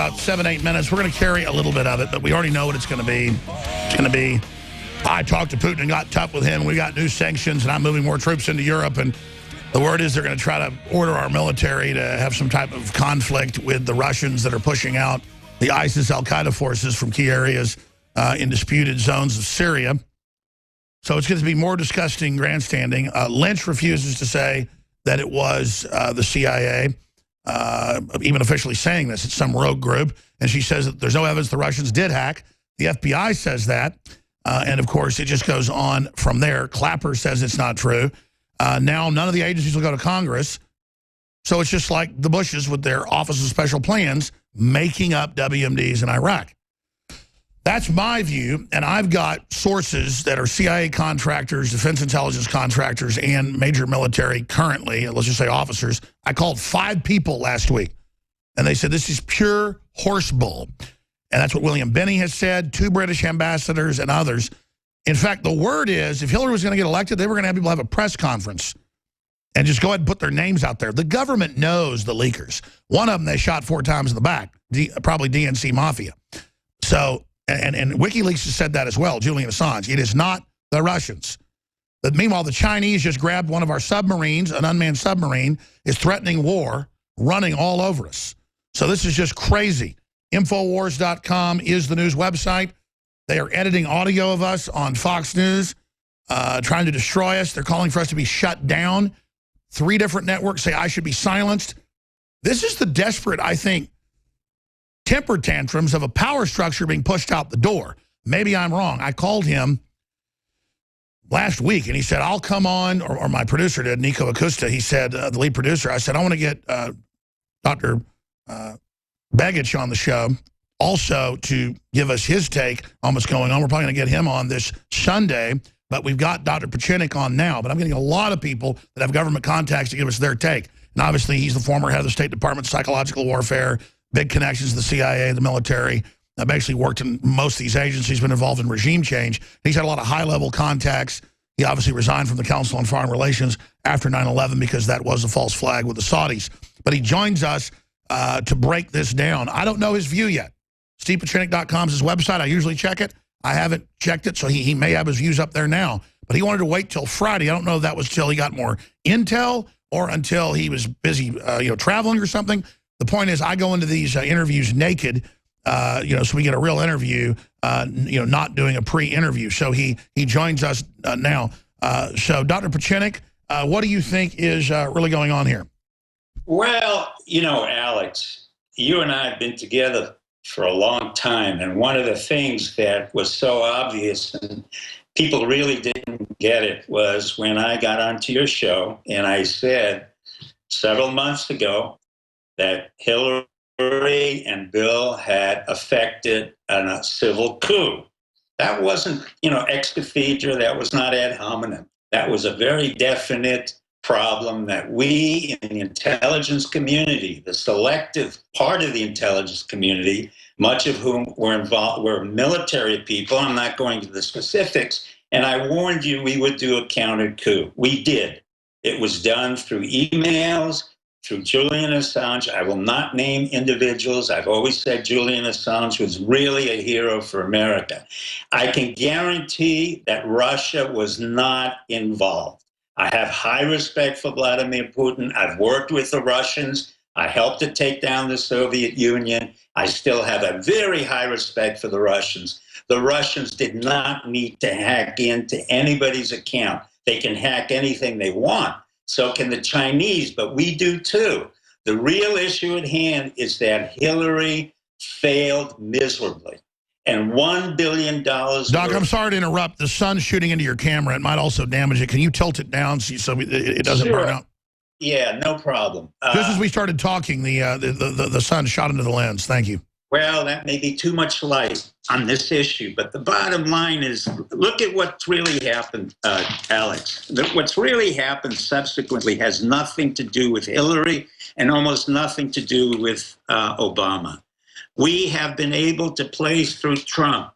about 7-8 minutes. We're going to carry a little bit of it, but we already know what it's going to be. It's going to be, I talked to Putin and got tough with him. We got new sanctions, and I'm moving more troops into Europe. And the word is they're going to try to order our military to have some type of conflict with the Russians that are pushing out the ISIS al-Qaeda forces from key areas in disputed zones of Syria. So it's going to be more disgusting grandstanding. Lynch refuses to say that it was the CIA, even officially saying this. It's some rogue group. And she says that there's no evidence the Russians did hack. The FBI says that. And, of course, it just goes on from there. Clapper says it's not true. Now none of the agencies will go to Congress. So it's just like the Bushes with their Office of Special Plans making up WMDs in Iraq. That's my view, and I've got sources that are CIA contractors, defense intelligence contractors, and major military currently, let's just say officers. I called 5 people last week, and they said this is pure horse bull. And that's what William Binney has said, 2 British ambassadors and others. In fact, the word is if Hillary was going to get elected, they were going to have people have a press conference and just go ahead and put their names out there. The government knows the leakers. One of them they shot 4 times in the back, probably DNC Mafia. So... And WikiLeaks has said that as well, Julian Assange. It is not the Russians. But meanwhile, the Chinese just grabbed one of our submarines, an unmanned submarine, is threatening war, running all over us. So this is just crazy. Infowars.com is the news website. They are editing audio of us on Fox News, trying to destroy us. They're calling for us to be shut down. 3 different networks say I should be silenced. This is the desperate, I think, temper tantrums of a power structure being pushed out the door. Maybe I'm wrong. I called him last week, and he said, I'll come on, or my producer did, Nico Acosta. He said, the lead producer, I said, I want to get Dr. Begich on the show also to give us his take on what's going on. We're probably going to get him on this Sunday, but we've got Dr. Pieczenik on now. But I'm getting a lot of people that have government contacts to give us their take. And obviously, he's the former head of the State Department Psychological Warfare, big connections to the CIA, the military. I've actually worked in most of these agencies, been involved in regime change. He's had a lot of high-level contacts. He obviously resigned from the Council on Foreign Relations after 9/11 because that was a false flag with the Saudis. But he joins us to break this down. I don't know his view yet. StevePieczenik.com is his website. I usually check it. I haven't checked it, so he may have his views up there now. But he wanted to wait till Friday. I don't know if that was till he got more intel or until he was busy traveling or something. The point is, I go into these interviews naked, so we get a real interview, not doing a pre-interview. So he joins us now. So, Dr. Pieczenik, what do you think is really going on here? Well, Alex, you and I have been together for a long time, and one of the things that was so obvious and people really didn't get it was when I got onto your show and I said several months ago that Hillary and Bill had affected a civil coup. That wasn't, ex cathedra. That was not ad hominem. That was a very definite problem that we in the intelligence community, the selective part of the intelligence community, much of whom were military people. I'm not going to the specifics. And I warned you we would do a counter coup. We did. It was done through emails, through Julian Assange. I will not name individuals. I've always said Julian Assange was really a hero for America. I can guarantee that Russia was not involved. I have high respect for Vladimir Putin. I've worked with the Russians. I helped to take down the Soviet Union. I still have a very high respect for the Russians. The Russians did not need to hack into anybody's account. They can hack anything they want. So can the Chinese, but we do too. The real issue at hand is that Hillary failed miserably. And $1 billion... Doc, I'm sorry to interrupt. The sun's shooting into your camera. It might also damage it. Can you tilt it down so it doesn't burn out? Yeah, no problem. Just as we started talking, the sun shot into the lens. Thank you. Well, that may be too much light on this issue, but the bottom line is, look at what's really happened, Alex. What's really happened subsequently has nothing to do with Hillary and almost nothing to do with Obama. We have been able to place through Trump,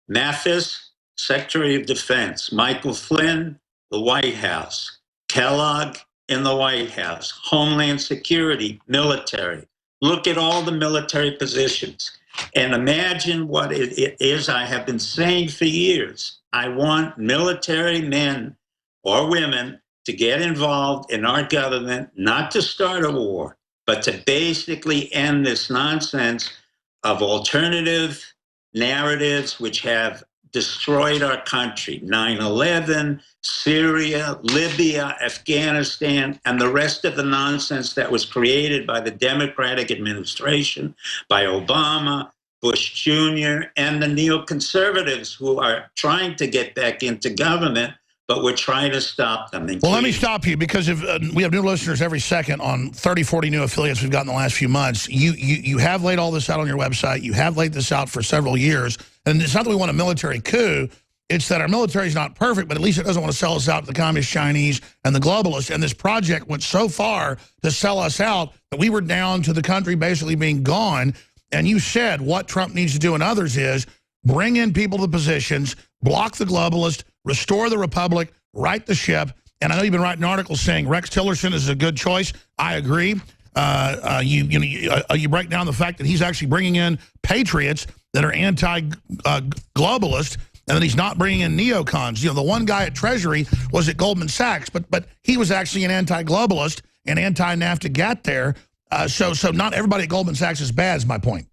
Mathis, Secretary of Defense, Michael Flynn, the White House, Kellogg in the White House, Homeland Security, military, Look at all the military positions and imagine what it is I have been saying for years. I want military men or women to get involved in our government, not to start a war, but to basically end this nonsense of alternative narratives which have destroyed our country. 9/11, Syria, Libya, Afghanistan, and the rest of the nonsense that was created by the Democratic administration, by Obama, Bush Jr., and the neoconservatives who are trying to get back into government, but we're trying to stop them. Well, let me stop you, because if we have new listeners every second on 30, 40 new affiliates we've got in the last few months. You have laid all this out on your website. You have laid this out for several years. And it's not that we want a military coup. It's that our military is not perfect, but at least it doesn't want to sell us out to the communist Chinese and the globalists. And this project went so far to sell us out that we were down to the country basically being gone. And you said what Trump needs to do and others is bring in people to the positions, block the globalists, restore the republic, right the ship. And I know you've been writing articles saying Rex Tillerson is a good choice. I agree. You break down the fact that he's actually bringing in patriots that are anti-globalist, and then he's not bringing in neocons. You know, the one guy at Treasury was at Goldman Sachs, but he was actually an anti-globalist and anti-NAFTA got there. So not everybody at Goldman Sachs is bad, is my point.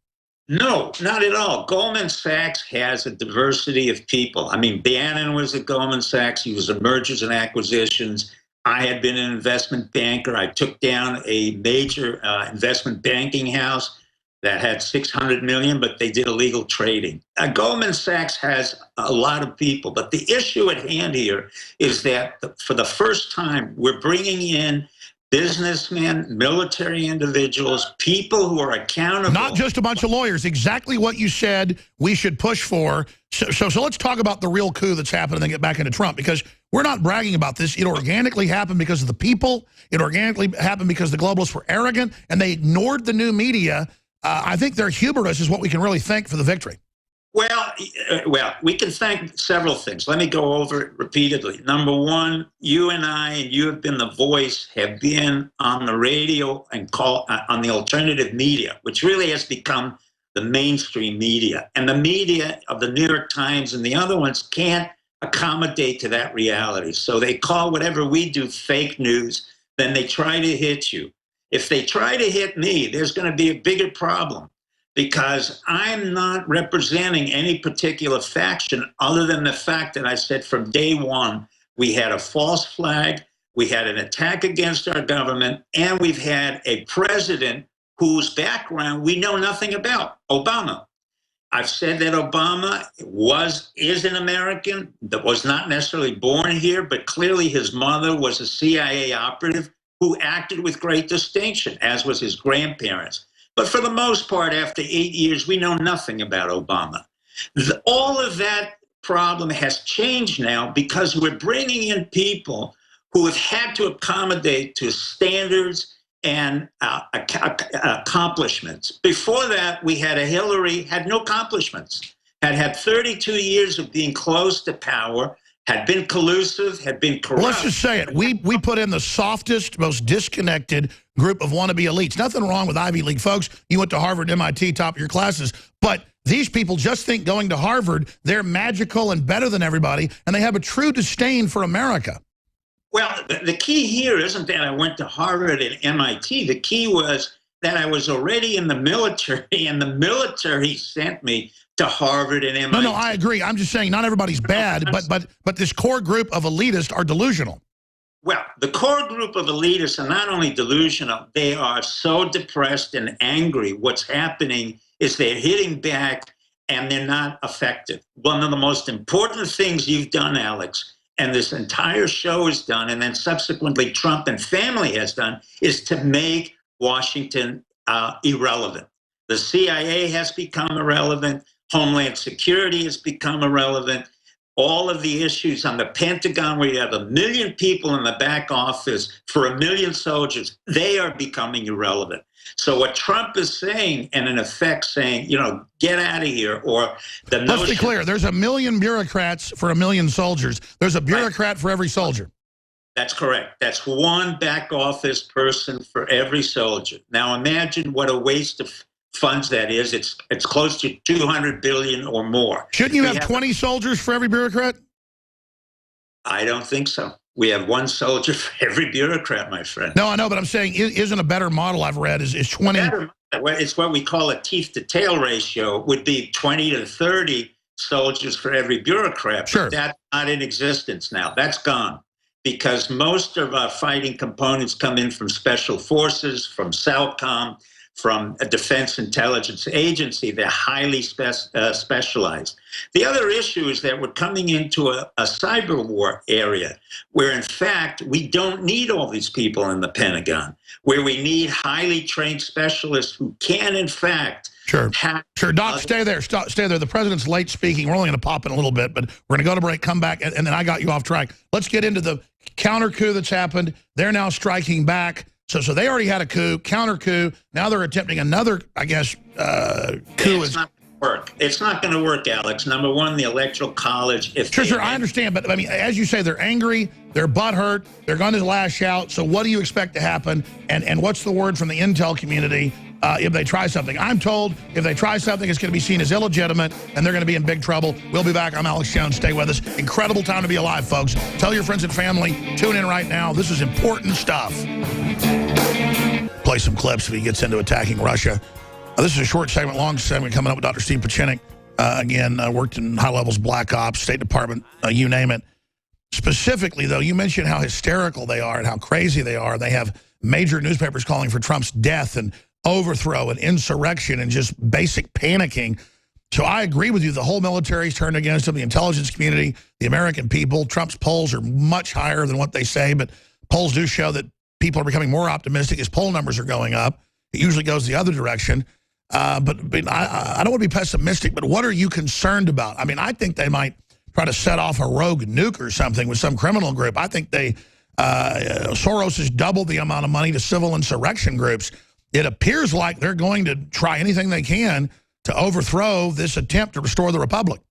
No, not at all. Goldman Sachs has a diversity of people. I mean, Bannon was at Goldman Sachs. He was at mergers and acquisitions. I had been an investment banker. I took down a major investment banking house that had 600 million, but they did illegal trading. Goldman Sachs has a lot of people, but the issue at hand here is that for the first time, we're bringing in businessmen, military individuals, people who are accountable. Not just a bunch of lawyers. Exactly what you said we should push for. So let's talk about the real coup that's happened and then get back into Trump, because we're not bragging about this. It organically happened because of the people. It organically happened because the globalists were arrogant and they ignored the new media. I think their hubris is what we can really thank for the victory. Well, we can thank several things. Let me go over it repeatedly. Number one, you and I, and you have been the voice, have been on the radio and on the alternative media, which really has become the mainstream media. And the media of the New York Times and the other ones can't accommodate to that reality. So they call whatever we do fake news, then they try to hit you. If they try to hit me, there's going to be a bigger problem, because I'm not representing any particular faction other than the fact that I said from day one, we had a false flag, we had an attack against our government, and we've had a president whose background we know nothing about, Obama. I've said that Obama is an American that was not necessarily born here, but clearly his mother was a CIA operative who acted with great distinction, as was his grandparents. But for the most part, after 8 years, we know nothing about Obama. All of that problem has changed now because we're bringing in people who have had to accommodate to standards and accomplishments. Before that, we had a Hillary, had no accomplishments, had 32 years of being close to power, had been collusive, had been corrupt. Well, let's just say it. We put in the softest, most disconnected group of wannabe elites. Nothing wrong with Ivy League folks. You went to Harvard, MIT, top of your classes. But these people just think going to Harvard, they're magical and better than everybody, and they have a true disdain for America. Well, the key here isn't that I went to Harvard and MIT. The key was that I was already in the military, and the military sent me to Harvard and MIT. No, I agree. I'm just saying not everybody's bad, but this core group of elitists are delusional. Well, the core group of elitists are not only delusional, they are so depressed and angry. What's happening is they're hitting back and they're not effective. One of the most important things you've done, Alex, and this entire show has done, and then subsequently Trump and family has done, is to make Washington irrelevant. The CIA has become irrelevant. Homeland Security has become irrelevant. All of the issues on the Pentagon, where you have 1 million people in the back office for 1 million soldiers, they are becoming irrelevant. So what Trump is saying, and in effect saying, get out of here, or the notion... Let's be clear, there's 1 million bureaucrats for 1 million soldiers. There's a bureaucrat for every soldier. That's correct. That's one back office person for every soldier. Now imagine what a waste of funds that is. It's close to 200 billion or more. Shouldn't you have 20 soldiers for every bureaucrat? I don't think so. We have one soldier for every bureaucrat, my friend. No, I know, but I'm saying isn't a better model I've read is 20. It's what we call a teeth to tail ratio, would be 20 to 30 soldiers for every bureaucrat. Sure. But that's not in existence now. That's gone. Because most of our fighting components come in from special forces, from SALCOM, from a defense intelligence agency. They're highly specialized. The other issue is that we're coming into a cyber war area where, in fact, we don't need all these people in the Pentagon, where we need highly trained specialists who can, in fact, Sure. Doc, stay there. Stay there. The president's late speaking. We're only going to pop in a little bit, but we're going to go to break, come back, and then I got you off track. Let's get into the counter coup that's happened. They're now striking back. So they already had a coup, counter coup. Now they're attempting another, I guess, coup. It's not going to work. It's not going to work, Alex. Number one, the Electoral College. Sure, I understand. But, I mean, as you say, they're angry. They're butthurt. They're going to lash out. So what do you expect to happen? And what's the word from the intel community if they try something? I'm told if they try something, it's going to be seen as illegitimate, and they're going to be in big trouble. We'll be back. I'm Alex Jones. Stay with us. Incredible time to be alive, folks. Tell your friends and family. Tune in right now. This is important stuff. Play some clips if he gets into attacking Russia. This is a short segment, long segment coming up with Dr. Steve Pieczenik. Again, worked in high levels, Black Ops, State Department, you name it. Specifically, though, you mentioned how hysterical they are and how crazy they are. They have major newspapers calling for Trump's death and overthrow and insurrection and just basic panicking. So I agree with you. The whole military's turned against him, the intelligence community, the American people. Trump's polls are much higher than what they say, but polls do show that people are becoming more optimistic. His poll numbers are going up. It usually goes the other direction. But I don't want to be pessimistic, but what are you concerned about? I mean, I think they might try to set off a rogue nuke or something with some criminal group. I think Soros has doubled the amount of money to civil insurrection groups. It appears like they're going to try anything they can to overthrow this attempt to restore the republic.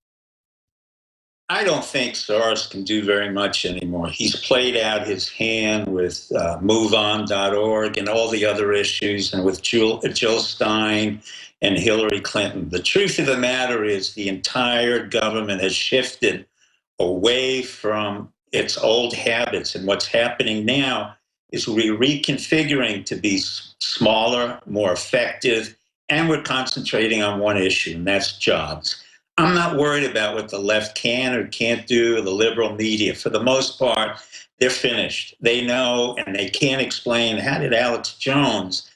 I don't think Soros can do very much anymore. He's played out his hand with MoveOn.org and all the other issues, and with Jill Stein and Hillary Clinton. The truth of the matter is the entire government has shifted away from its old habits, and what's happening now is we're reconfiguring to be smaller, more effective, and we're concentrating on one issue, and that's jobs. I'm not worried about what the left can or can't do, the liberal media. For the most part, they're finished. They know, and they can't explain, how did Alex Jones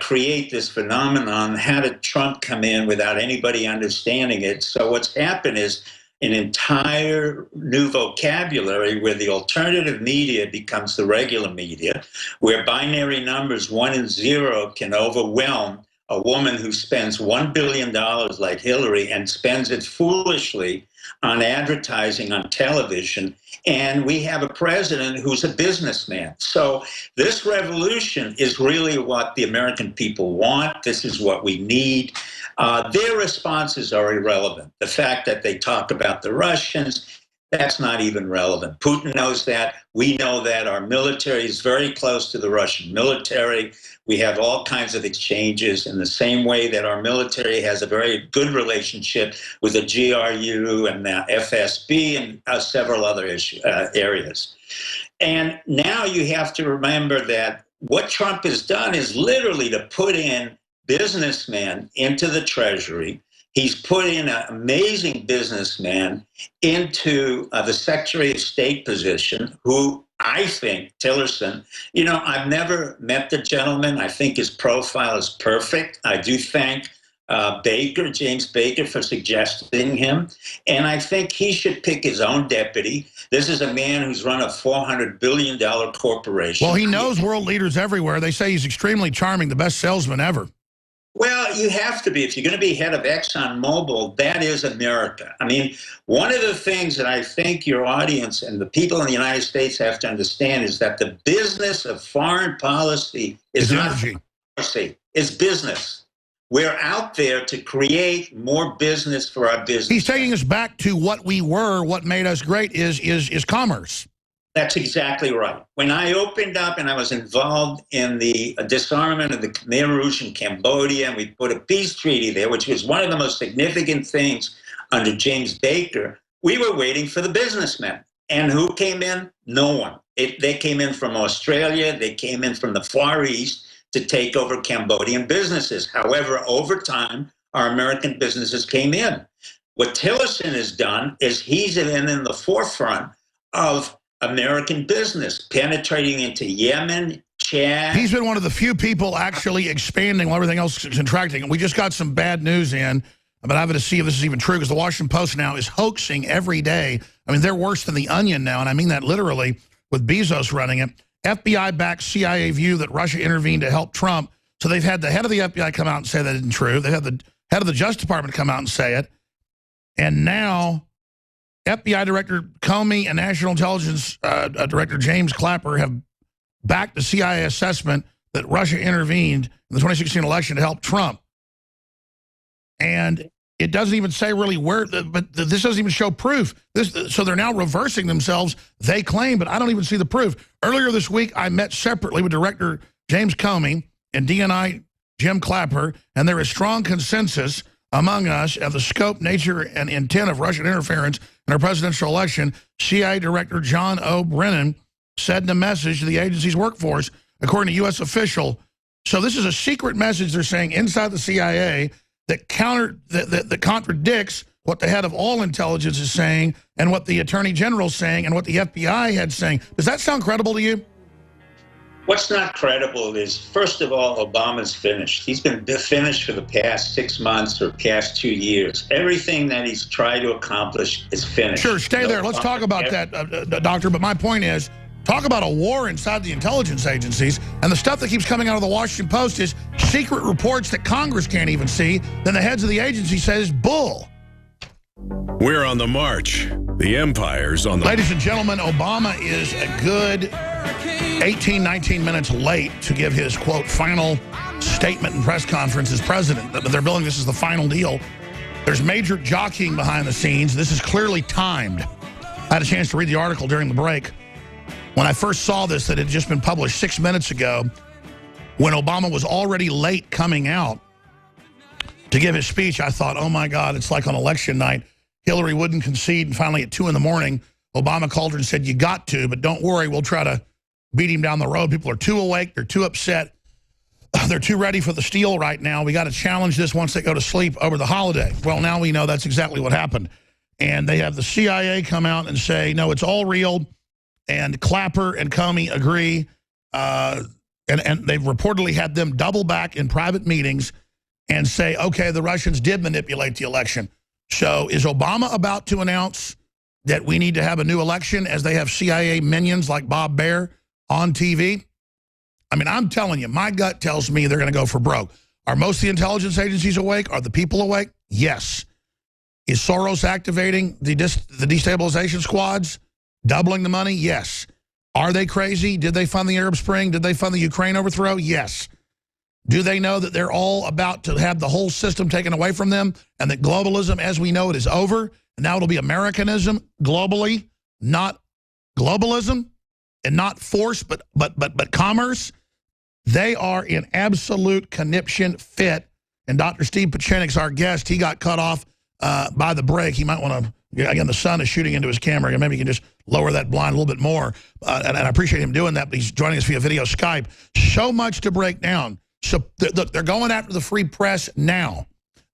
create this phenomenon? How did Trump come in without anybody understanding it? So what's happened is an entire new vocabulary where the alternative media becomes the regular media, where binary numbers 1 and 0 can overwhelm a woman who spends $1 billion like Hillary and spends it foolishly on advertising on television. And we have a president who's a businessman. So this revolution is really what the American people want. This is what we need. Their responses are irrelevant. The fact that they talk about the Russians, that's not even relevant. Putin knows that. We know that. Our military is very close to the Russian military. We have all kinds of exchanges in the same way that our military has a very good relationship with the GRU and the FSB and several other areas. And now you have to remember that what Trump has done is literally to put in businessmen into the Treasury. He's put in an amazing businessman into the Secretary of State position, who I think, Tillerson, you know, I've never met the gentleman. I think his profile is perfect. I do thank James Baker, for suggesting him. And I think he should pick his own deputy. This is a man who's run a $400 billion corporation. Well, he knows world leaders everywhere. They say he's extremely charming, the best salesman ever. Well, you have to be. If you're going to be head of ExxonMobil, that is America. I mean, one of the things that I think your audience and the people in the United States have to understand is that the business of foreign policy is not policy, it's business. We're out there to create more business for our business. He's taking us back to what we were. What made us great is commerce. That's exactly right. When I opened up and I was involved in the disarmament of the Khmer Rouge in Cambodia, and we put a peace treaty there, which was one of the most significant things under James Baker, we were waiting for the businessmen. And who came in? No one. They came in from Australia. They came in from the Far East to take over Cambodian businesses. However, over time, our American businesses came in. What Tillerson has done is he's been in the forefront of American business, penetrating into Yemen, Chad. He's been one of the few people actually expanding while everything else is contracting. And we just got some bad news in, but I have to see if this is even true, because the Washington Post now is hoaxing every day. I mean, they're worse than the Onion now, and I mean that literally, with Bezos running it. FBI-backed CIA view that Russia intervened to help Trump. So they've had the head of the FBI come out and say that isn't true. They had the head of the Justice Department come out and say it. And now FBI Director Comey and National Intelligence Director James Clapper have backed the CIA assessment that Russia intervened in the 2016 election to help Trump. And it doesn't even say really where, but this doesn't even show proof. So they're now reversing themselves, they claim, but I don't even see the proof. Earlier this week, I met separately with Director James Comey and DNI Jim Clapper, and there is strong consensus among us of the scope, nature, and intent of Russian interference in our presidential election. CIA Director John O. Brennan said in a message to the agency's workforce, according to U.S. official. So this is a secret message they're saying inside the CIA that contradicts what the head of all intelligence is saying and what the Attorney General is saying and what the FBI head's saying. Does that sound credible to you? What's not credible is, first of all, Obama's finished. He's been finished for the past 6 months or past 2 years. Everything that he's tried to accomplish is finished. Sure, stay there. Let's talk about that, Doctor. But my point is, talk about a war inside the intelligence agencies, and the stuff that keeps coming out of the Washington Post is secret reports that Congress can't even see. Then the heads of the agency says bull. We're on the march. The empire's on the... Ladies and gentlemen, Obama is a good 18, 19 minutes late to give his, quote, final statement and press conference as president. But they're billing this as the final deal. There's major jockeying behind the scenes. This is clearly timed. I had a chance to read the article during the break. When I first saw this, that had just been published 6 minutes ago, when Obama was already late coming out to give his speech, I thought, oh my God, it's like on election night. Hillary wouldn't concede, and finally at 2 in the morning, Obama called her and said, you got to, but don't worry, we'll try to beat him down the road. People are too awake, they're too upset, they're too ready for the steal right now. We got to challenge this once they go to sleep over the holiday. Well, now we know that's exactly what happened. And they have the CIA come out and say, no, it's all real, and Clapper and Comey agree, and they've reportedly had them double back in private meetings and say, okay, the Russians did manipulate the election. So is Obama about to announce that we need to have a new election as they have CIA minions like Bob Baer on TV? I mean, I'm telling you, my gut tells me they're going to go for broke. Are most of the intelligence agencies awake? Are the people awake? Yes. Is Soros activating the destabilization squads, doubling the money? Yes. Are they crazy? Did they fund the Arab Spring? Did they fund the Ukraine overthrow? Yes. Do they know that they're all about to have the whole system taken away from them and that globalism as we know it is over? And now it'll be Americanism globally, not globalism, and not force, but commerce. They are in absolute conniption fit. And Dr. Steve Pieczenik's our guest. He got cut off by the break. He might want to, again, the sun is shooting into his camera. Maybe you can just lower that blind a little bit more. And I appreciate him doing that, but he's joining us via video Skype. So much to break down. So look, they're going after the free press now.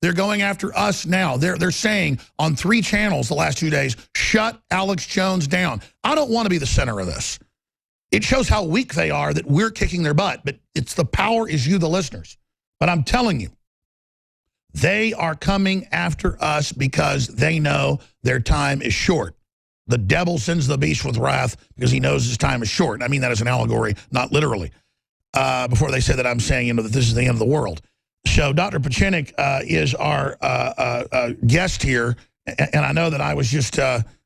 They're going after us now. They're saying on 3 channels the last 2 days, shut Alex Jones down. I don't want to be the center of this. It shows how weak they are that we're kicking their butt, but it's the power is you, the listeners. But I'm telling you, they are coming after us because they know their time is short. The devil sends the beast with wrath because he knows his time is short. I mean that as an allegory, not literally. Before they say that I'm saying, that this is the end of the world. So Dr. Pieczenik is our guest here, and I know that I was just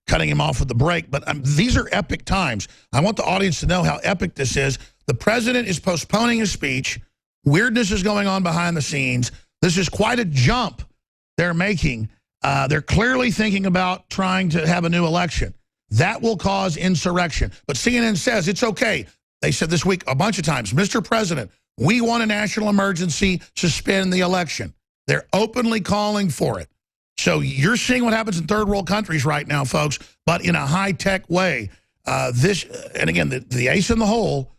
cutting him off with the break, but these are epic times. I want the audience to know how epic this is. The president is postponing his speech. Weirdness is going on behind the scenes. This is quite a jump they're making. They're clearly thinking about trying to have a new election. that will cause insurrection. But CNN says it's okay. They said this week a bunch of times, Mr. President, we want a national emergency, suspend the election. They're openly calling for it. So you're seeing what happens in third world countries right now, folks, but in a high-tech way. And again, the ace in the hole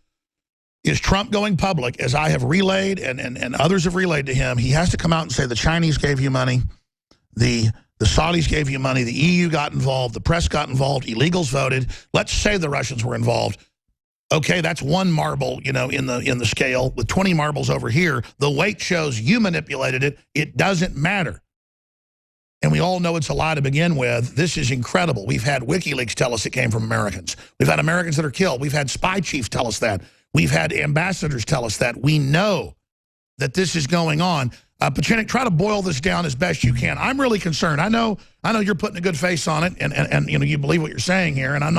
is Trump going public, as I have relayed and others have relayed to him. He has to come out and say the Chinese gave you money, the Saudis gave you money, the EU got involved, the press got involved, illegals voted. Let's say the Russians were involved. Okay, that's one marble, in the scale. With 20 marbles over here, the weight shows you manipulated it. It doesn't matter. And we all know it's a lie to begin with. This is incredible. We've had WikiLeaks tell us it came from Americans. We've had Americans that are killed. We've had spy chiefs tell us that. We've had ambassadors tell us that. We know that this is going on. Pieczenik, try to boil this down as best you can. I'm really concerned. I know you're putting a good face on it, and you believe what you're saying here, and I'm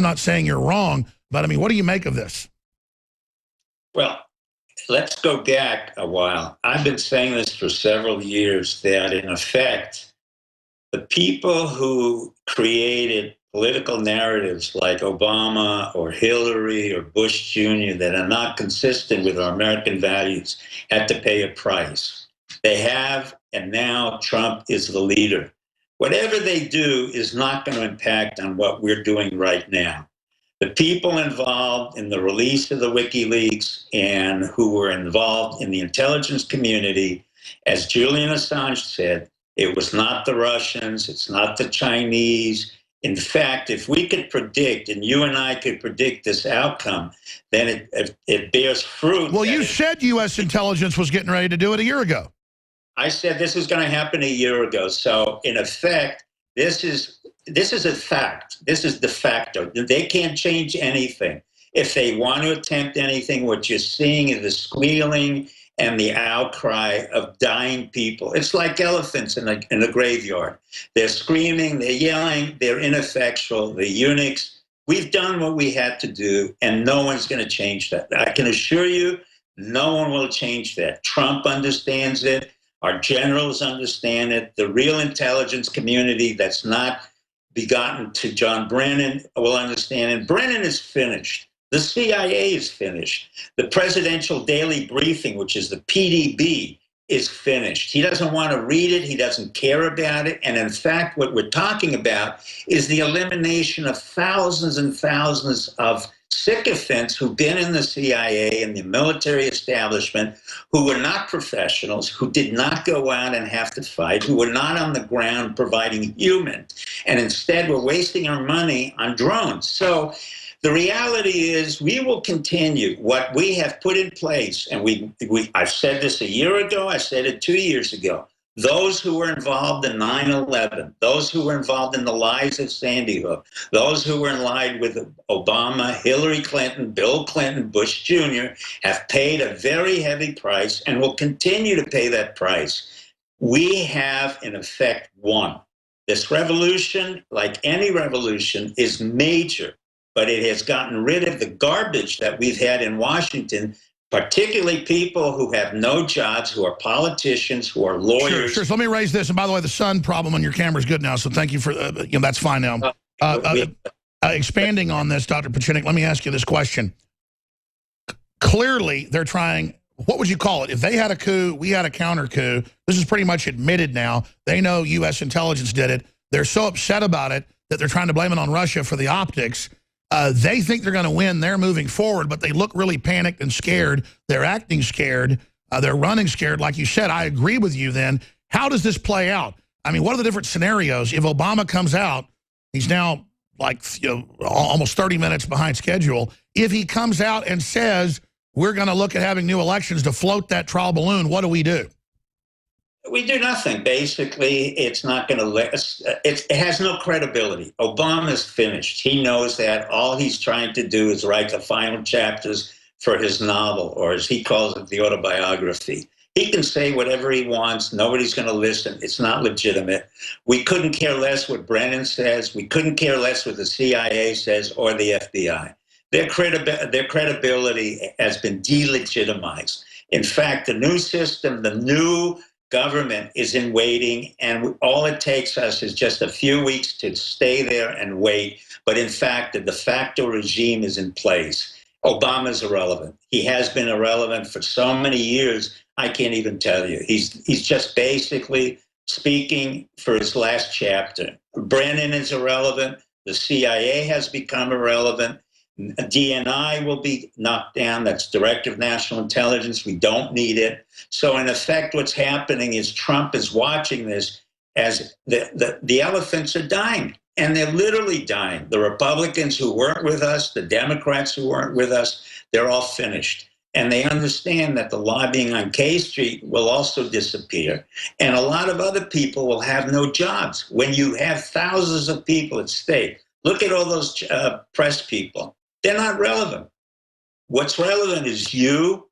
not saying you're wrong, but I mean, what do you make of this? Well, let's go back a while. I've been saying this for several years, that in effect, the people who created political narratives like Obama or Hillary or Bush Jr. that are not consistent with our American values had to pay a price. They have, and now Trump is the leader. Whatever they do is not going to impact on what we're doing right now. The people involved in the release of the WikiLeaks and who were involved in the intelligence community, as Julian Assange said, it was not the Russians, it's not the Chinese. In fact, if we could predict, and you and I could predict this outcome, then it bears fruit. Well, you said U.S. intelligence was getting ready to do it a year ago. I said this was going to happen a year ago. So, in effect, this is a fact. This is de facto. They can't change anything. If they want to attempt anything, what you're seeing is the squealing and the outcry of dying people. It's like elephants in a graveyard. They're screaming, they're yelling, they're ineffectual, the eunuchs. We've done what we had to do, and no one's going to change that. I can assure you, no one will change that. Trump understands it. Our generals understand it. The real intelligence community that's not begotten to John Brennan will understand it. Brennan is finished. The CIA is finished. The Presidential Daily Briefing, which is the PDB, is finished. He doesn't want to read it. He doesn't care about it. And in fact, what we're talking about is the elimination of thousands and thousands of sycophants who've been in the CIA and the military establishment, who were not professionals, who did not go out and have to fight, who were not on the ground providing human, and instead were wasting our money on drones. So the reality is we will continue what we have put in place. And I've said this a year ago, I said it 2 years ago. Those who were involved in 9/11, those who were involved in the lies of Sandy Hook, those who were in line with Obama, Hillary Clinton, Bill Clinton, Bush Jr., have paid a very heavy price and will continue to pay that price. We have, in effect, won. This revolution, like any revolution, is major, but it has gotten rid of the garbage that we've had in Washington, particularly people who have no jobs, who are politicians, who are lawyers. Sure. So let me raise this. And by the way, the sun problem on your camera is good now, so thank you for, that's fine now. Expanding on this, Dr. Pieczenik, let me ask you this question. Clearly, they're trying, what would you call it? If they had a coup, we had a counter coup. This is pretty much admitted now. They know U.S. intelligence did it. They're so upset about it that they're trying to blame it on Russia for the optics. They think they're going to win. They're moving forward, but they look really panicked and scared. They're acting scared. They're running scared. Like you said, I agree with you then. How does this play out? I mean, what are the different scenarios? If Obama comes out, he's now like almost 30 minutes behind schedule. If he comes out and says, we're going to look at having new elections to float that trial balloon, what do we do? We do nothing. Basically, it's not going to let us, it has no credibility. Obama's finished. He knows that. All he's trying to do is write the final chapters for his novel, or as he calls it, the autobiography. He can say whatever he wants. Nobody's going to listen. It's not legitimate. We couldn't care less what Brennan says. We couldn't care less what the CIA says or the FBI. Their credibility has been delegitimized. In fact, the new system, the new government is in waiting, and all it takes us is just a few weeks to stay there and wait. But in fact, the de facto regime is in place. Obama's irrelevant. He has been irrelevant for so many years, I can't even tell you. He's just basically speaking for his last chapter. Brennan is irrelevant. The CIA has become irrelevant. DNI will be knocked down. That's Director of National Intelligence. We don't need it. So in effect, what's happening is Trump is watching this as the elephants are dying. And they're literally dying. The Republicans who weren't with us, the Democrats who weren't with us, they're all finished. And they understand that the lobbying on K Street will also disappear. And a lot of other people will have no jobs. When you have thousands of people at stake, look at all those press people. They're not relevant. What's relevant is you,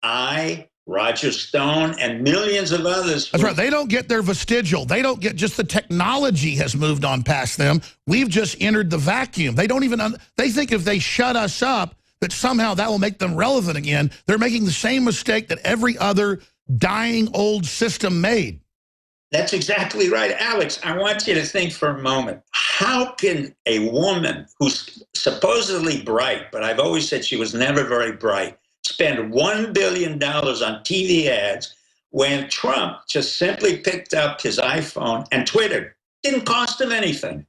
I, Roger Stone, and millions of others. That's right. They don't get their vestigial. They don't get just the technology has moved on past them. We've just entered the vacuum. They don't even, they think if they shut us up, that somehow that will make them relevant again. They're making the same mistake that every other dying old system made. That's exactly right. Alex, I want you to think for a moment. How can a woman who's supposedly bright, but I've always said she was never very bright, spend $1 billion on TV ads when Trump just simply picked up his iPhone and Twitter? Didn't cost him anything.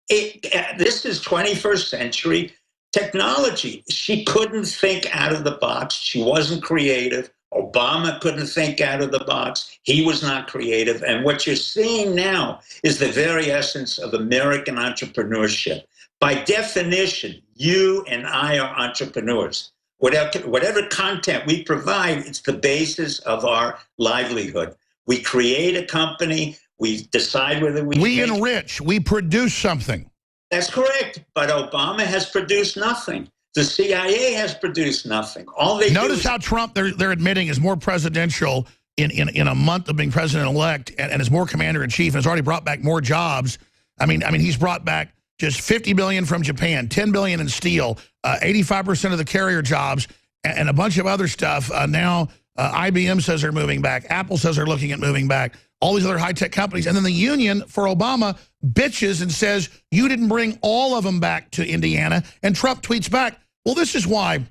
This is 21st century technology. She couldn't think out of the box. She wasn't creative. Obama couldn't think out of the box. He was not creative. And what you're seeing now is the very essence of American entrepreneurship. By definition, you and I are entrepreneurs. Whatever content we provide, it's the basis of our livelihood. We create a company. We decide whether we enrich. We produce something. That's correct. But Obama has produced nothing. The CIA has produced nothing. All they notice how Trump they're admitting is more presidential in a month of being president-elect and is more commander-in-chief and has already brought back more jobs. I mean he's brought back just $50 billion from Japan, $10 billion in steel, 85% of the carrier jobs, and a bunch of other stuff. Now IBM says they're moving back. Apple says they're looking at moving back. All these other high-tech companies. And then the union for Obama bitches and says, you didn't bring all of them back to Indiana. And Trump tweets back, well, this is why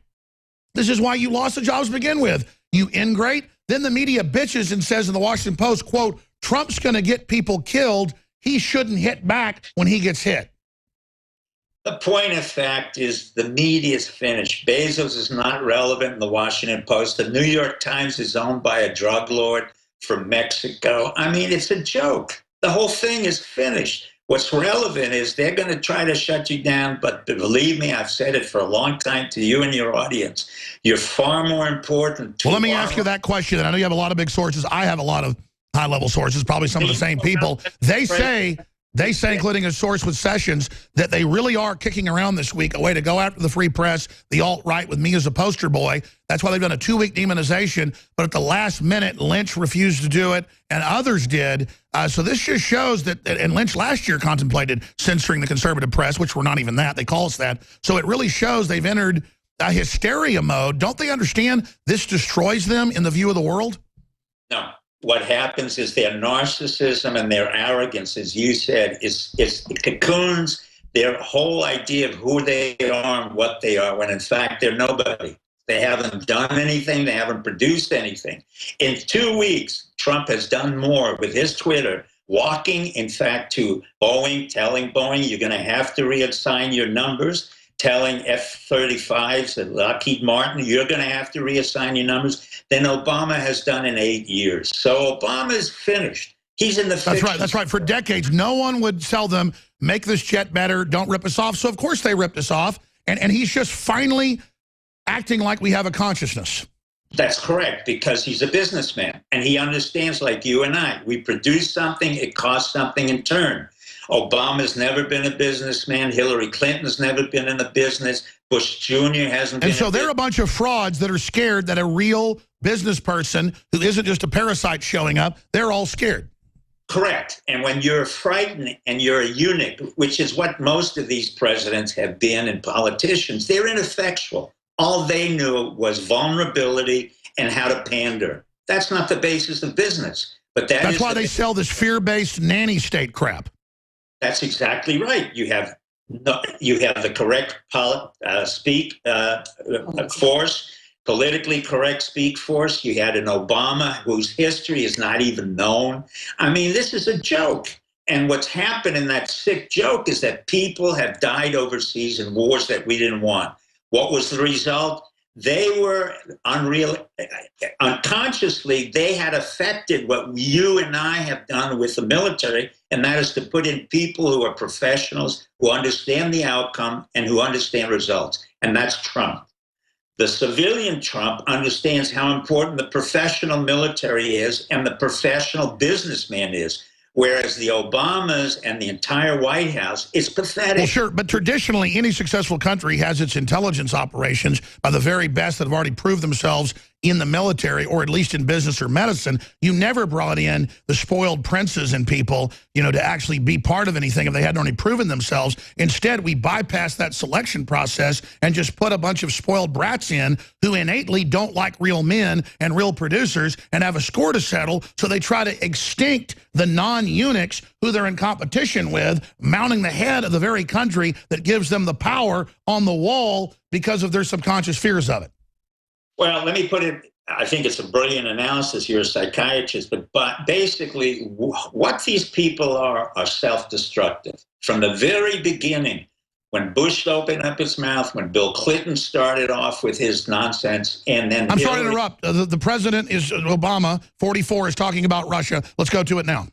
you lost the jobs to begin with. You ingrate. Then the media bitches and says in the Washington Post, quote, Trump's going to get people killed. He shouldn't hit back when he gets hit. The point of fact is the media is finished. Bezos is not relevant in the Washington Post. The New York Times is owned by a drug lord from Mexico. I mean, it's a joke. The whole thing is finished. What's relevant is they're going to try to shut you down, but believe me, I've said it for a long time to you and your audience. You're far more important. Well, let me ask you that question. I know you have a lot of big sources. I have a lot of high-level sources, probably some of the same people. They say, including a source with Sessions, that they really are kicking around this week a way to go after the free press, the alt-right with me as a poster boy. That's why they've done a 2-week demonization. But at the last minute, Lynch refused to do it, and others did. So this just shows that, and Lynch last year contemplated censoring the conservative press, which we're not even that. They call us that. So it really shows they've entered hysteria mode. Don't they understand this destroys them in the view of the world? No. What happens is their narcissism and their arrogance, as you said, it cocoons their whole idea of who they are and what they are, when in fact they're nobody. They haven't done anything. They haven't produced anything. In 2 weeks, Trump has done more with his Twitter, walking, in fact, to Boeing, telling Boeing, you're going to have to reassign your numbers, telling F-35s at Lockheed Martin, you're going to have to reassign your numbers, than Obama has done in 8 years. So Obama is finished. He's in the fiction. That's right. For decades, no one would tell them, make this jet better, don't rip us off. So, of course, they ripped us off. And he's just finally acting like we have a consciousness. That's correct, because he's a businessman. And he understands, like you and I, we produce something, it costs something in turn. Obama's never been a businessman. Hillary Clinton's never been in the business. Bush Jr. hasn't been. And so they're a bunch of frauds that are scared that a real business person who isn't just a parasite showing up, they're all scared. Correct. And when you're frightened and you're a eunuch, which is what most of these presidents have been and politicians, they're ineffectual. All they knew was vulnerability and how to pander. That's not the basis of business. But that's why they sell this fear-based nanny state crap. That's exactly right. You have the correct force, politically correct speak force. You had an Obama whose history is not even known. I mean, this is a joke. And what's happened in that sick joke is that people have died overseas in wars that we didn't want. What was the result? They were unconsciously, they had affected what you and I have done with the military, and that is to put in people who are professionals, who understand the outcome and who understand results. And that's Trump. The civilian Trump understands how important the professional military is and the professional businessman is. Whereas the Obamas and the entire White House, it's pathetic. Well, sure, but traditionally, any successful country has its intelligence operations by the very best that have already proved themselves in the military, or at least in business or medicine. You never brought in the spoiled princes and people, you know, to actually be part of anything if they hadn't already proven themselves. Instead, we bypass that selection process and just put a bunch of spoiled brats in who innately don't like real men and real producers and have a score to settle, so they try to extinct the non-eunuchs who they're in competition with, mounting the head of the very country that gives them the power on the wall because of their subconscious fears of it. Well, let me put it, I think it's a brilliant analysis. You're a psychiatrist, but basically what these people are self-destructive. From the very beginning, when Bush opened up his mouth, when Bill Clinton started off with his nonsense, and then... I'm sorry to interrupt. The president is Obama, 44, is talking about Russia. Let's go to it now.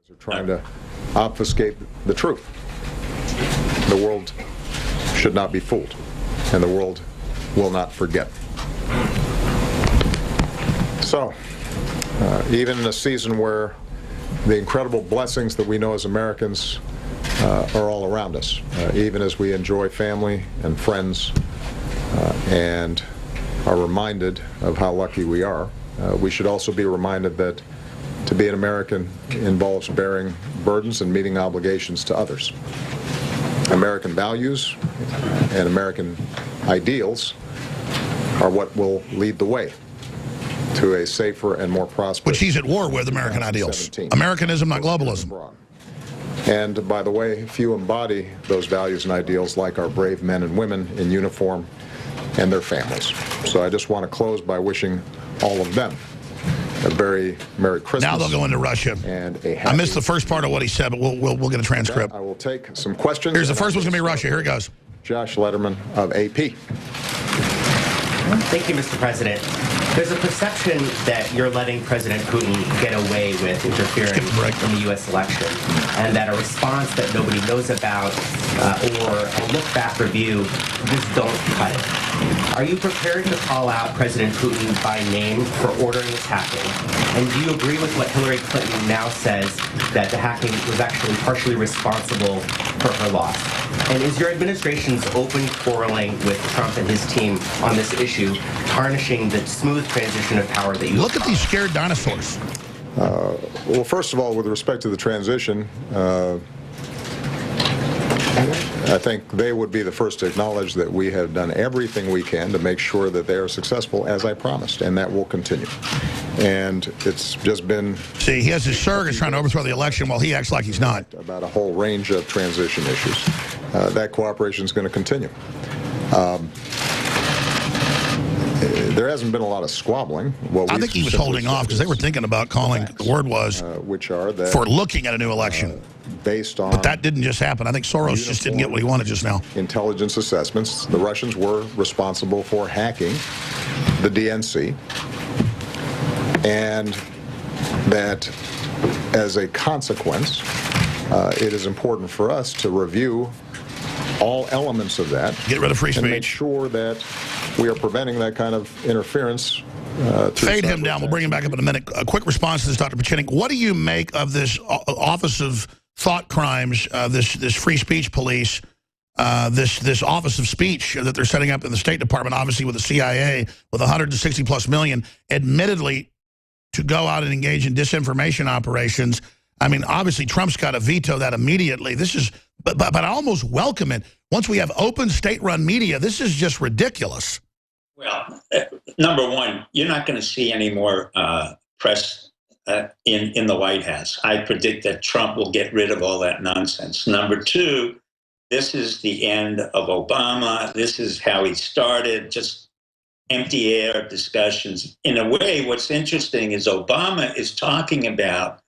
They're trying to obfuscate the truth. The world should not be fooled, and the world will not forget. So, even in a season where the incredible blessings that we know as Americans are all around us, even as we enjoy family and friends and are reminded of how lucky we are, we should also be reminded that to be an American involves bearing burdens and meeting obligations to others. American values and American ideals are what will lead the way to a safer and more prosperous... Which he's at war with, American ideals. Americanism, not globalism. And by the way, few embody those values and ideals like our brave men and women in uniform and their families. So I just want to close by wishing all of them a very Merry Christmas. Now they'll go into Russia. And a happy... I missed the first part of what he said, but we'll get a transcript. I will take some questions. Here's the first one's going to be Russia. Here it goes. Josh Letterman of AP. Thank you, Mr. President. There's a perception that you're letting President Putin get away with interfering in the U.S. election, and that a response that nobody knows about or a look-back review just don't cut it. Are you prepared to call out President Putin by name for ordering this hacking? And do you agree with what Hillary Clinton now says, that the hacking was actually partially responsible for her loss? And is your administration's open quarreling with Trump and his team on this issue tarnishing the smooth transition of power that you... Look at these scared dinosaurs. Well, first of all, with respect to the transition, I think they would be the first to acknowledge that we have done everything we can to make sure that they are successful, as I promised, and that will continue. And it's just been... See, he has his surrogates trying to overthrow the election while he acts like he's not. About a whole range of transition issues. That cooperation is going to continue. There hasn't been a lot of squabbling. I think he was holding off because they were thinking about calling, the word was, which are that, for looking at a new election. Based on... But that didn't just happen. I think Soros just didn't get what he wanted just now. Intelligence assessments. The Russians were responsible for hacking the DNC. And that, as a consequence, it is important for us to review all elements of that. Get rid of free speech. And make sure that we are preventing that kind of interference. Fade him down. We'll bring him back up in a minute. A quick response to this, Dr. Pieczenik. What do you make of this Office of Thought Crimes, this free speech police, this Office of Speech that they're setting up in the State Department, obviously with the CIA, with 160+ million, admittedly to go out and engage in disinformation operations? I mean, obviously, Trump's got to veto that immediately. This is, but I almost welcome it. Once we have open state-run media, this is just ridiculous. Well, number one, you're not going to see any more press in the White House. I predict that Trump will get rid of all that nonsense. Number two, this is the end of Obama. This is how he started, just empty air discussions. In a way, what's interesting is Obama is talking about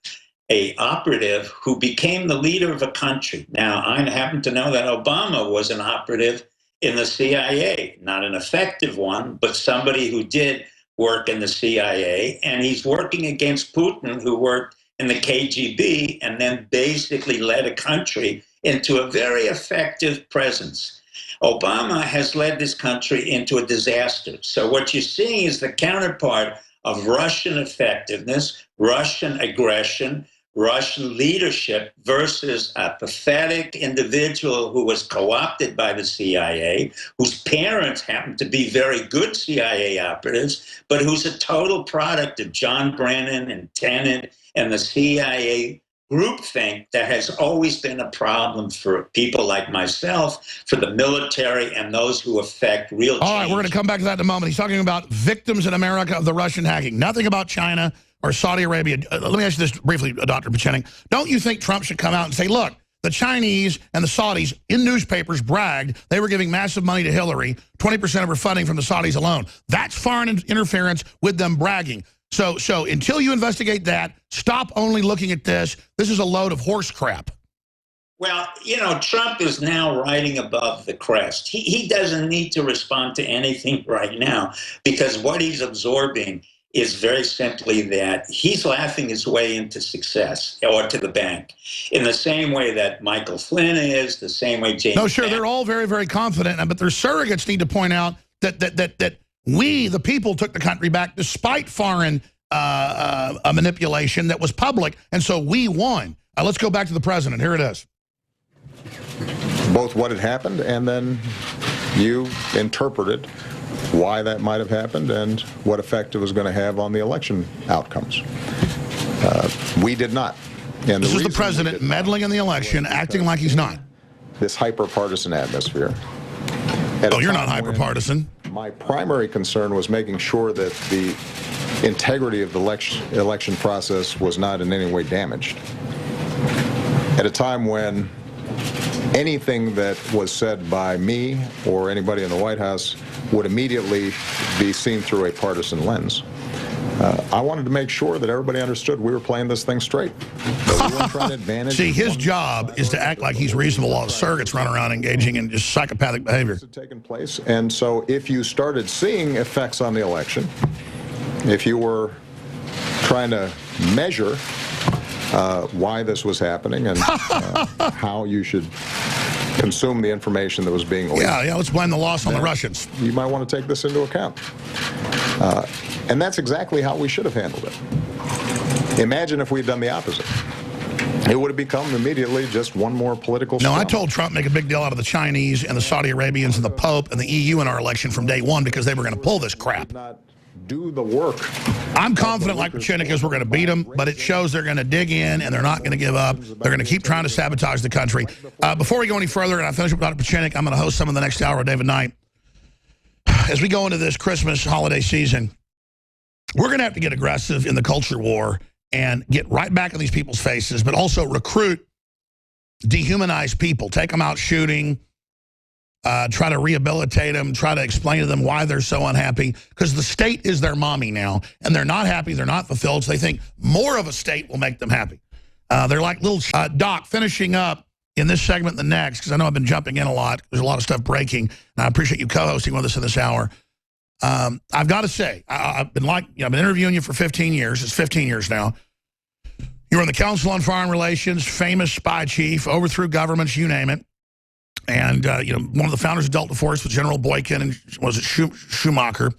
a operative who became the leader of a country. Now, I happen to know that Obama was an operative in the CIA, not an effective one, but somebody who did work in the CIA, and he's working against Putin, who worked in the KGB and then basically led a country into a very effective presence. Obama has led this country into a disaster. So what you're seeing is the counterpart of Russian effectiveness, Russian aggression, Russian leadership versus a pathetic individual who was co-opted by the CIA, whose parents happen to be very good CIA operatives, but who's a total product of John Brennan and Tenet and the CIA groupthink that has always been a problem for people like myself, for the military, and those who affect real change. All right, we're going to come back to that in a moment. He's talking about victims in America of the Russian hacking. Nothing about China or Saudi Arabia. Let me ask you this briefly, Dr. Pieczenik. Don't you think Trump should come out and say, look, the Chinese and the Saudis in newspapers bragged they were giving massive money to Hillary, 20% of her funding from the Saudis alone. That's foreign interference with them bragging. So until you investigate that, stop only looking at this. This is a load of horse crap. Well, you know, Trump is now riding above the crest. He doesn't need to respond to anything right now because what he's absorbing is very simply that he's laughing his way into success or to the bank in the same way that Michael Flynn is, the same way James. No, sure, they're all very, very confident, but their surrogates need to point out that we, the people, took the country back despite foreign manipulation that was public, and so we won. Let's go back to the president. Here it is. Both what had happened and then you interpreted why that might have happened and what effect it was going to have on the election outcomes. We did not. And this is the president meddling in the election, acting like he's not. This hyper-partisan atmosphere. Oh, you're not hyper-partisan. My primary concern was making sure that the integrity of the election process was not in any way damaged. At a time when anything that was said by me or anybody in the White House would immediately be seen through a partisan lens. I wanted to make sure that everybody understood we were playing this thing straight. That we weren't trying to advantage. See, his job is to act like he's reasonable while the surrogates run around engaging in just psychopathic behavior. Taken place, and so if you started seeing effects on the election, if you were trying to measure why this was happening and how you should consume the information that was being leaked. Yeah, let's blame the loss on the Russians. You might want to take this into account. And that's exactly how we should have handled it. Imagine if we'd done the opposite. It would have become immediately just one more political No, storm. I told Trump make a big deal out of the Chinese and the Saudi Arabians and the Pope and the EU in our election from day one because they were going to pull this crap. Not do the work. I'm confident, like Pieczenik is, we're going to beat them, but it shows they're going to dig in and they're not going to give up. They're going to keep trying to sabotage the country. Before we go any further, and I finish with Dr. Pieczenik, I'm going to host some of the next hour with David Knight. As we go into this Christmas holiday season, we're going to have to get aggressive in the culture war and get right back in these people's faces, but also recruit, dehumanize people, take them out shooting, try to rehabilitate them, try to explain to them why they're so unhappy, because the state is their mommy now, and they're not happy, they're not fulfilled, so they think more of a state will make them happy. They're like little... Doc, finishing up in this segment and the next, because I know I've been jumping in a lot, there's a lot of stuff breaking, and I appreciate you co-hosting with us in this hour. I've got to say, I've been interviewing you for 15 years. It's 15 years now. You were in the Council on Foreign Relations, famous spy chief, overthrew governments, you name it. And, one of the founders of Delta Force was General Boykin, and was it Schumacher.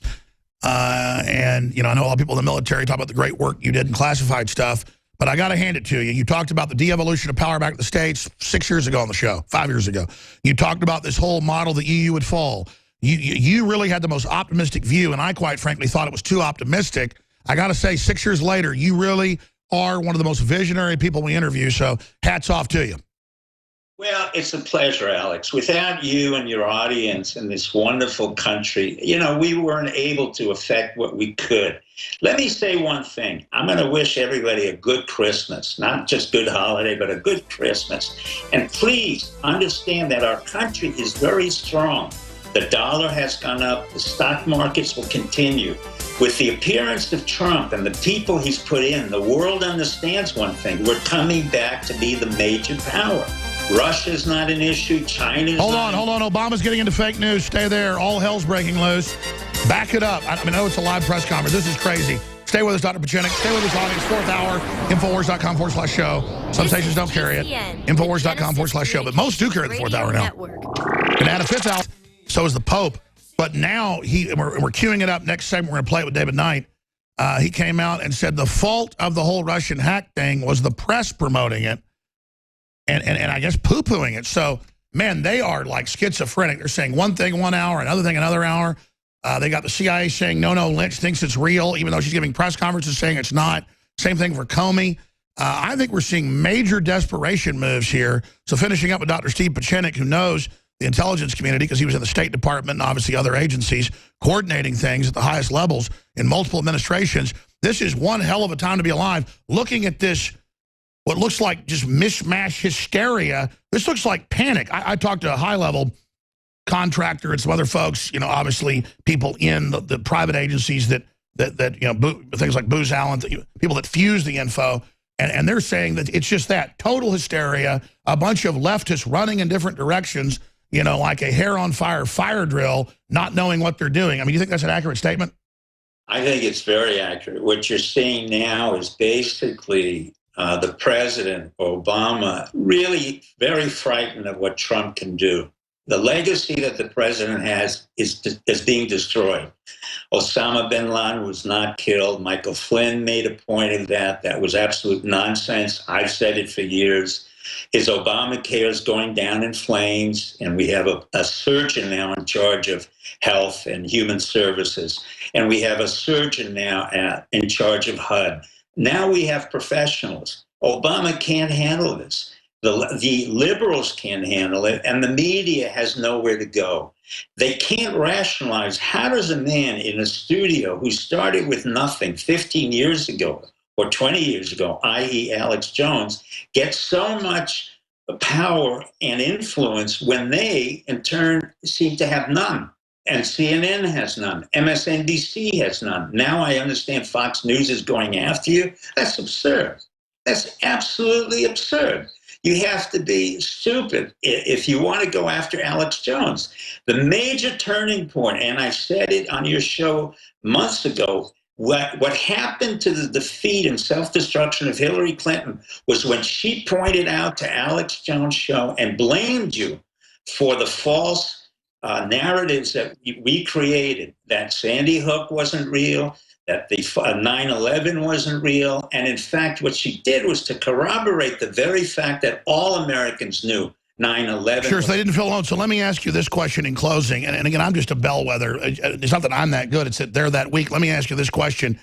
And, I know a lot of people in the military talk about the great work you did in classified stuff. But I got to hand it to you. You talked about the de-evolution of power back to the States 6 years ago on the show, 5 years ago. You talked about this whole model the EU would fall. You really had the most optimistic view, and I quite frankly thought it was too optimistic. I got to say, 6 years later, you really are one of the most visionary people we interview, so hats off to you. Well, it's a pleasure, Alex. Without you and your audience in this wonderful country, you know, we weren't able to affect what we could. Let me say one thing. I'm going to wish everybody a good Christmas, not just good holiday, but a good Christmas. And please understand that our country is very strong. The dollar has gone up. The stock markets will continue. With the appearance of Trump and the people he's put in, the world understands one thing. We're coming back to be the major power. Russia's not an issue. China's Hold on. Obama's getting into fake news. Stay there. All hell's breaking loose. Back it up. I know it's a live press conference. This is crazy. Stay with us, Dr. Pieczenik. Stay with us, audience. Fourth hour, Infowars.com/show. Some stations don't carry it. Infowars.com/show. But most do carry the fourth hour now. And add a fifth hour. So is the Pope. But now we're queuing it up. Next segment, we're going to play it with David Knight. He came out and said the fault of the whole Russian hack thing was the press promoting it. And I guess poo-pooing it. So, man, they are like schizophrenic. They're saying one thing 1 hour, another thing another hour. They got the CIA saying, no, Lynch thinks it's real, even though she's giving press conferences saying it's not. Same thing for Comey. I think we're seeing major desperation moves here. So finishing up with Dr. Steve Pieczenik, who knows the intelligence community because he was in the State Department and obviously other agencies coordinating things at the highest levels in multiple administrations. This is one hell of a time to be alive. Looking at this, what looks like just mishmash hysteria, this looks like panic. I talked to a high-level contractor and some other folks, you know, obviously people in the private agencies that you know, things like Booz Allen, people that fuse the info, and they're saying that it's just that, total hysteria, a bunch of leftists running in different directions, you know, like a hair-on-fire fire drill, not knowing what they're doing. I mean, do you think that's an accurate statement? I think it's very accurate. What you're seeing now is basically the president, Obama, really very frightened of what Trump can do. The legacy that the president has is being destroyed. Osama bin Laden was not killed. Michael Flynn made a point of that. That was absolute nonsense. I've said it for years. His Obamacare is going down in flames, and we have a surgeon now in charge of health and human services. And we have a surgeon now in charge of HUD. Now we have professionals. Obama can't handle this. The liberals can't handle it, and the media has nowhere to go. They can't rationalize how does a man in a studio who started with nothing 15 years ago or 20 years ago, i.e. Alex Jones, get so much power and influence when they, in turn, seem to have none. And CNN has none. MSNBC has none. Now I understand Fox News is going after you. That's absurd. That's absolutely absurd. You have to be stupid if you want to go after Alex Jones. The major turning point, and I said it on your show months ago, what happened to the defeat and self-destruction of Hillary Clinton was when she pointed out to Alex Jones' show and blamed you for the false narratives that we created, that Sandy Hook wasn't real, that the 9/11 wasn't real. And in fact, what she did was to corroborate the very fact that all Americans knew 9/11. Sure, so they didn't feel alone. So let me ask you this question in closing. And again, I'm just a bellwether. It's not that I'm that good. It's that they're that weak. Let me ask you this question.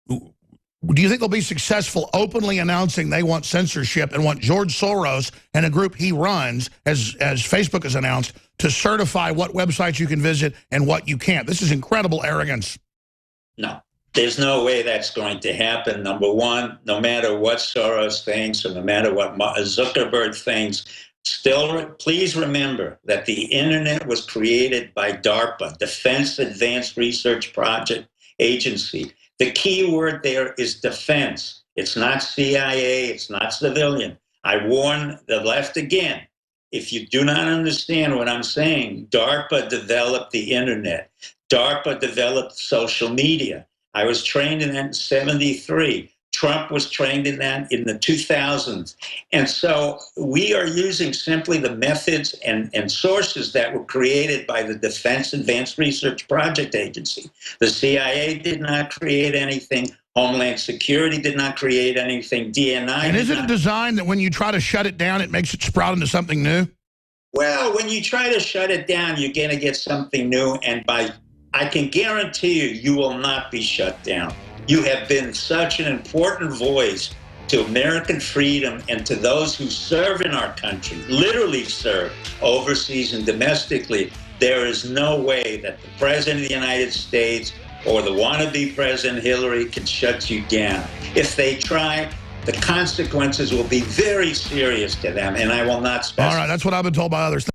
Do you think they'll be successful openly announcing they want censorship and want George Soros and a group he runs, as Facebook has announced, to certify what websites you can visit and what you can't? This is incredible arrogance. No. There's no way that's going to happen. Number one, no matter what Soros thinks or no matter what Zuckerberg thinks, still, please remember that the internet was created by DARPA, Defense Advanced Research Project Agency. The key word there is defense. It's not CIA, it's not civilian. I warn the left again. If you do not understand what I'm saying, DARPA developed the internet. DARPA developed social media. I was trained in that in 73. Trump was trained in that in the 2000s. And so we are using simply the methods and sources that were created by the Defense Advanced Research Project Agency. The CIA did not create anything. Homeland Security did not create anything. DNI. And isn't it designed that when you try to shut it down, it makes it sprout into something new? Well, when you try to shut it down, you're going to get something new. And I can guarantee you, you will not be shut down. You have been such an important voice to American freedom and to those who serve in our country, literally serve overseas and domestically, there is no way that the President of the United States or the wannabe President Hillary can shut you down. If they try, the consequences will be very serious to them, and I will not specify. All right, that's what I've been told by others.